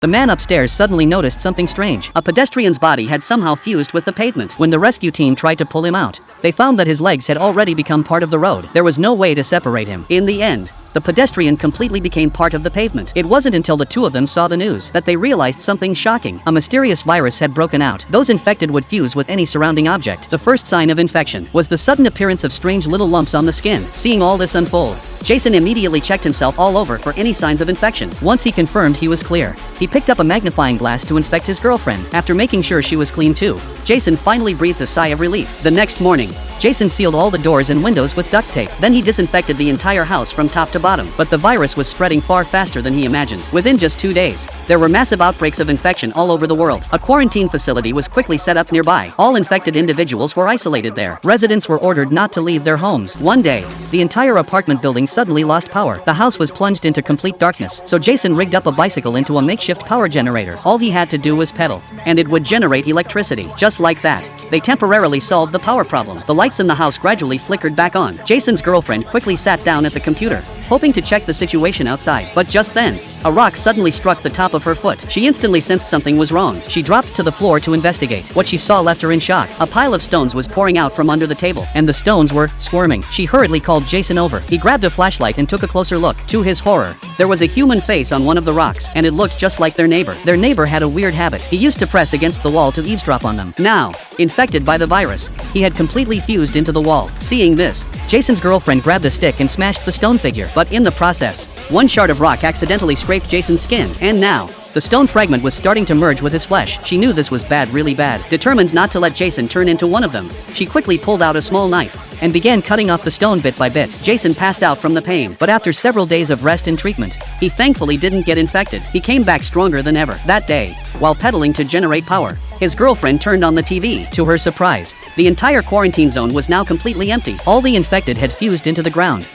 The man upstairs suddenly noticed something strange. A pedestrian's body had somehow fused with the pavement. When the rescue team tried to pull him out, they found that his legs had already become part of the road. There was no way to separate him. In the end, the pedestrian completely became part of the pavement. It wasn't until the two of them saw the news that they realized something shocking. A mysterious virus had broken out. Those infected would fuse with any surrounding object. The first sign of infection was the sudden appearance of strange little lumps on the skin. Seeing all this unfold, Jason immediately checked himself all over for any signs of infection. Once he confirmed he was clear, he picked up a magnifying glass to inspect his girlfriend. After making sure she was clean too, Jason finally breathed a sigh of relief. The next morning, Jason sealed all the doors and windows with duct tape. Then he disinfected the entire house from top to bottom. But the virus was spreading far faster than he imagined. Within just 2 days, there were massive outbreaks of infection all over the world. A quarantine facility was quickly set up nearby. All infected individuals were isolated there. Residents were ordered not to leave their homes. One day, the entire apartment building suddenly lost power. The house was plunged into complete darkness. So Jason rigged up a bicycle into a makeshift power generator. All he had to do was pedal, and it would generate electricity. Just like that, they temporarily solved the power problem. The lights in the house gradually flickered back on. Jason's girlfriend quickly sat down at the computer, hoping to check the situation outside. But just then, a rock suddenly struck the top of her foot. She instantly sensed something was wrong. She dropped to the floor to investigate. What she saw left her in shock. A pile of stones was pouring out from under the table, and the stones were squirming. She hurriedly called Jason over. He grabbed a flashlight and took a closer look. To his horror, there was a human face on one of the rocks, and it looked just like their neighbor. Their neighbor had a weird habit. He used to press against the wall to eavesdrop on them. Now, infected by the virus, he had completely fused into the wall. Seeing this, Jason's girlfriend grabbed a stick and smashed the stone figure. But in the process, one shard of rock accidentally scraped Jason's skin, and now, the stone fragment was starting to merge with his flesh. She knew this was bad, really bad. Determined not to let Jason turn into one of them, she quickly pulled out a small knife and began cutting off the stone bit by bit. Jason passed out from the pain, but after several days of rest and treatment, he thankfully didn't get infected. He came back stronger than ever. That day, while pedaling to generate power, his girlfriend turned on the TV. To her surprise, the entire quarantine zone was now completely empty. All the infected had fused into the ground,